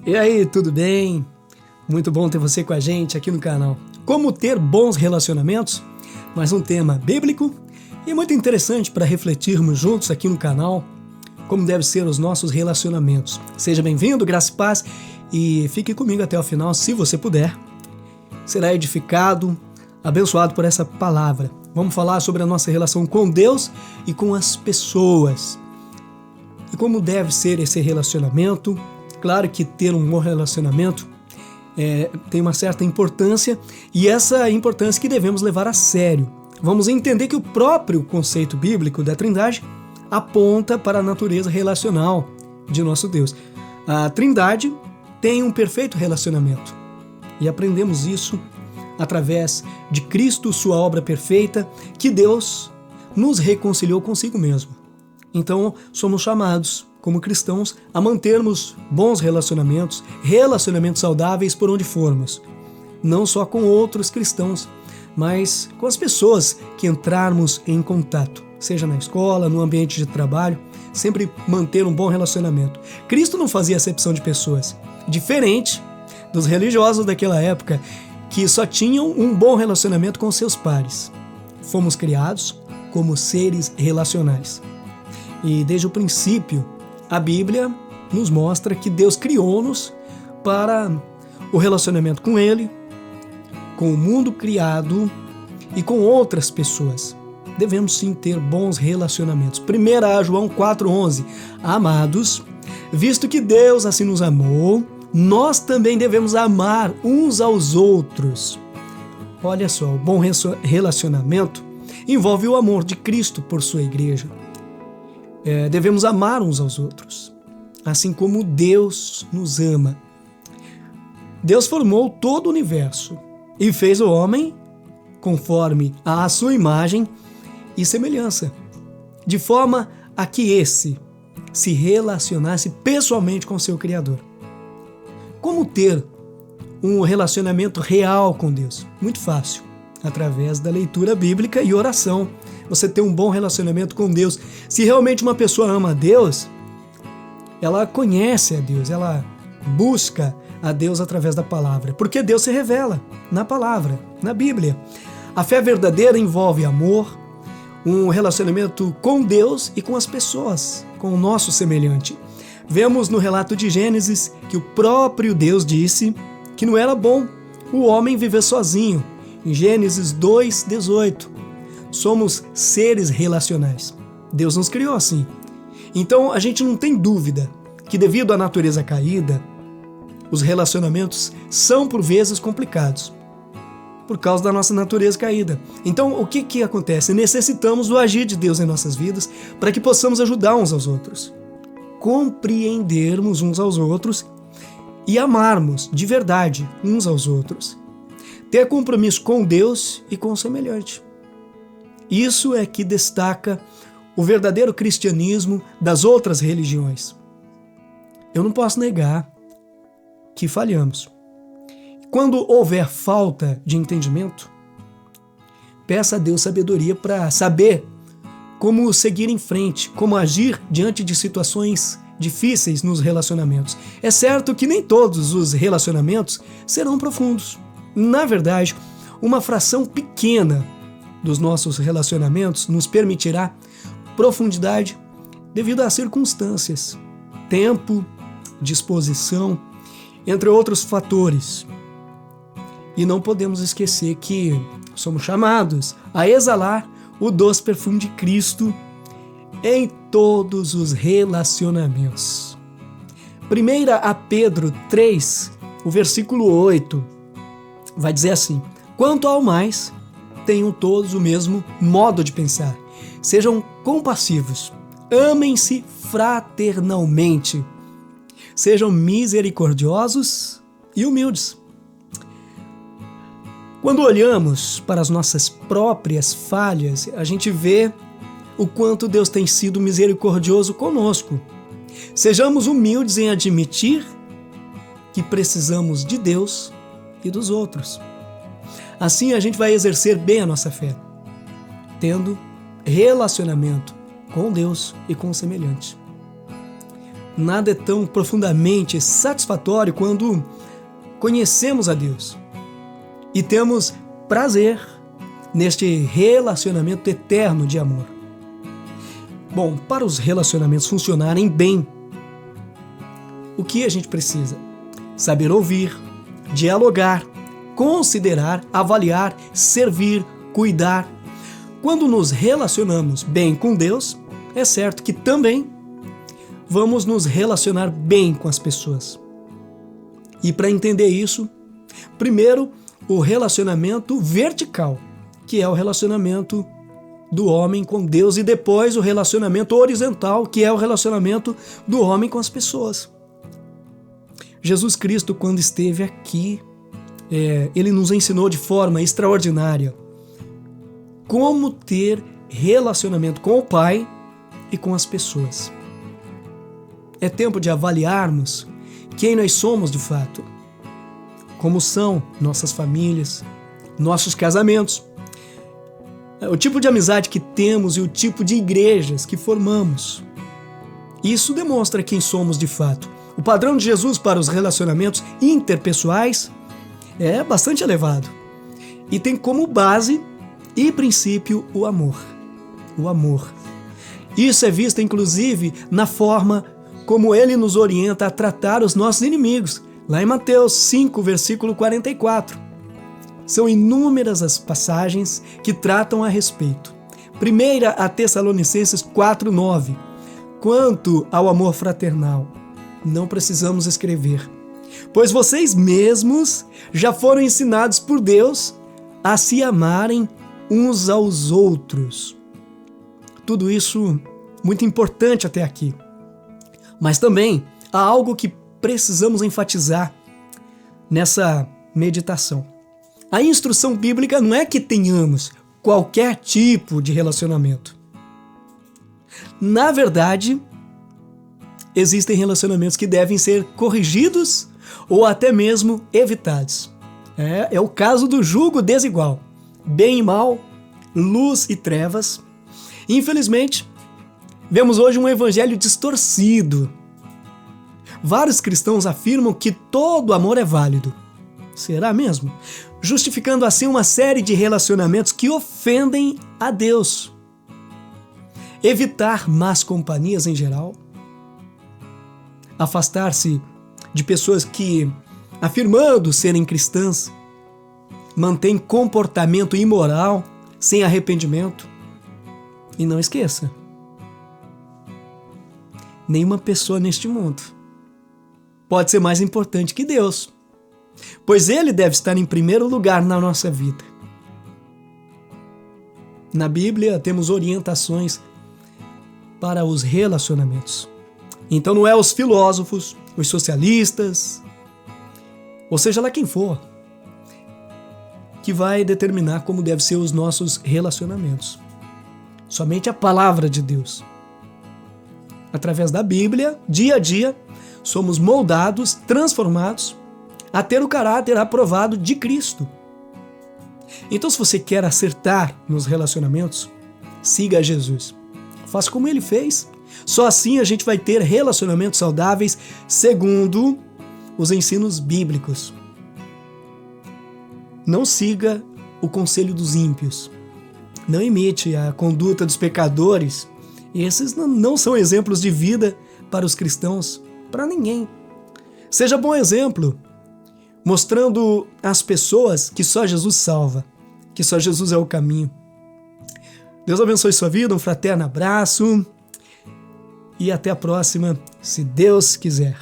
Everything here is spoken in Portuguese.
E aí, tudo bem? Muito bom ter você com a gente aqui no canal. Como ter bons relacionamentos? Mais um tema bíblico e muito interessante para refletirmos juntos aqui no canal como devem ser os nossos relacionamentos. Seja bem-vindo, graça e paz, e fique comigo até o final, se você puder. Será edificado, abençoado por essa palavra. Vamos falar sobre a nossa relação com Deus e com as pessoas. E como deve ser esse relacionamento. Claro que ter um bom relacionamento tem uma certa importância, e essa importância que devemos levar a sério. Vamos entender que o próprio conceito bíblico da Trindade aponta para a natureza relacional de nosso Deus. A Trindade tem um perfeito relacionamento, e aprendemos isso através de Cristo, sua obra perfeita, que Deus nos reconciliou consigo mesmo. Então, somos chamados, como cristãos, a mantermos bons relacionamentos saudáveis por onde formos. Não só com outros cristãos, mas com as pessoas que entrarmos em contato, seja na escola, no ambiente de trabalho, sempre manter um bom relacionamento. Cristo não fazia acepção de pessoas, diferente dos religiosos daquela época, que só tinham um bom relacionamento com seus pares. Fomos criados como seres relacionais. E desde o princípio, a Bíblia nos mostra que Deus criou-nos para o relacionamento com Ele, com o mundo criado e com outras pessoas. Devemos sim ter bons relacionamentos. 1 João 4,11: Amados, visto que Deus assim nos amou, nós também devemos amar uns aos outros. Olha só, o bom relacionamento envolve o amor de Cristo por sua igreja. Devemos amar uns aos outros, assim como Deus nos ama. Deus formou todo o universo e fez o homem conforme a sua imagem e semelhança, de forma a que esse se relacionasse pessoalmente com seu Criador. Como ter um relacionamento real com Deus? Muito fácil, através da leitura bíblica e oração. Você ter um bom relacionamento com Deus. Se realmente uma pessoa ama a Deus, ela conhece a Deus, ela busca a Deus através da palavra, porque Deus se revela na palavra, na Bíblia. A fé verdadeira envolve amor, um relacionamento com Deus e com as pessoas, com o nosso semelhante. Vemos no relato de Gênesis que o próprio Deus disse que não era bom o homem viver sozinho. Em Gênesis 2:18, somos seres relacionais. Deus nos criou assim. Então a gente não tem dúvida que, devido à natureza caída, os relacionamentos são por vezes complicados, por causa da nossa natureza caída. Então o que acontece? Necessitamos do agir de Deus em nossas vidas para que possamos ajudar uns aos outros, compreendermos uns aos outros e amarmos de verdade uns aos outros. Ter compromisso com Deus e com o semelhante. Isso é que destaca o verdadeiro cristianismo das outras religiões. Eu não posso negar que falhamos. Quando houver falta de entendimento, peça a Deus sabedoria para saber como seguir em frente, como agir diante de situações difíceis nos relacionamentos. É certo que nem todos os relacionamentos serão profundos. Na verdade, uma fração pequena dos nossos relacionamentos nos permitirá profundidade devido às circunstâncias, tempo, disposição, entre outros fatores. E não podemos esquecer que somos chamados a exalar o doce perfume de Cristo em todos os relacionamentos. 1 Pedro 3, o versículo 8, vai dizer assim: Quanto ao mais, tenham todos o mesmo modo de pensar. Sejam compassivos, amem-se fraternalmente, sejam misericordiosos e humildes. Quando olhamos para as nossas próprias falhas, a gente vê o quanto Deus tem sido misericordioso conosco. Sejamos humildes em admitir que precisamos de Deus e dos outros. Assim a gente vai exercer bem a nossa fé, tendo relacionamento com Deus e com o semelhante. nada é tão profundamente satisfatório quando conhecemos a Deus e temos prazer neste relacionamento eterno de amor. Bom, para os relacionamentos funcionarem bem, o que a gente precisa? Saber ouvir, dialogar, considerar, avaliar, servir, cuidar. Quando nos relacionamos bem com Deus, é certo que também vamos nos relacionar bem com as pessoas. E para entender isso, primeiro, o relacionamento vertical, que é o relacionamento do homem com Deus, e depois o relacionamento horizontal, que é o relacionamento do homem com as pessoas. Jesus Cristo, quando esteve aqui, ele nos ensinou de forma extraordinária como ter relacionamento com o Pai e com as pessoas. É tempo de avaliarmos quem nós somos de fato, como são nossas famílias, nossos casamentos, o tipo de amizade que temos e o tipo de igrejas que formamos. Isso demonstra quem somos de fato. O padrão de Jesus para os relacionamentos interpessoais é bastante elevado e tem como base e princípio o amor. O amor. Isso é visto inclusive na forma como ele nos orienta a tratar os nossos inimigos, lá em Mateus 5, versículo 44. São inúmeras as passagens que tratam a respeito. Primeira a Tessalonicenses 4:9. Quanto ao amor fraternal, não precisamos escrever, pois vocês mesmos já foram ensinados por Deus a se amarem uns aos outros. Tudo isso muito importante até aqui. Mas também há algo que precisamos enfatizar nessa meditação. A instrução bíblica não é que tenhamos qualquer tipo de relacionamento. Na verdade, existem relacionamentos que devem ser corrigidos ou até mesmo evitados. É o caso do jugo desigual. Bem e mal, luz e trevas. Infelizmente, vemos hoje um evangelho distorcido. Vários cristãos afirmam que todo amor é válido. Será mesmo? Justificando assim uma série de relacionamentos que ofendem a Deus. Evitar más companhias em geral. Afastar-se de pessoas que, afirmando serem cristãs, mantêm comportamento imoral, sem arrependimento. E não esqueça, nenhuma pessoa neste mundo pode ser mais importante que Deus, pois Ele deve estar em primeiro lugar na nossa vida. Na Bíblia temos orientações para os relacionamentos. Então não é os filósofos, os socialistas, ou seja lá quem for, que vai determinar como devem ser os nossos relacionamentos. Somente a palavra de Deus. Através da Bíblia, dia a dia, somos moldados, transformados, a ter o caráter aprovado de Cristo. Então, se você quer acertar nos relacionamentos, siga Jesus. Faça como Ele fez. Só assim a gente vai ter relacionamentos saudáveis segundo os ensinos bíblicos. Não siga o conselho dos ímpios. Não imite a conduta dos pecadores. Esses não são exemplos de vida para os cristãos, para ninguém. Seja bom exemplo, mostrando às pessoas que só Jesus salva, que só Jesus é o caminho. Deus abençoe sua vida, um fraterno abraço e até a próxima, se Deus quiser.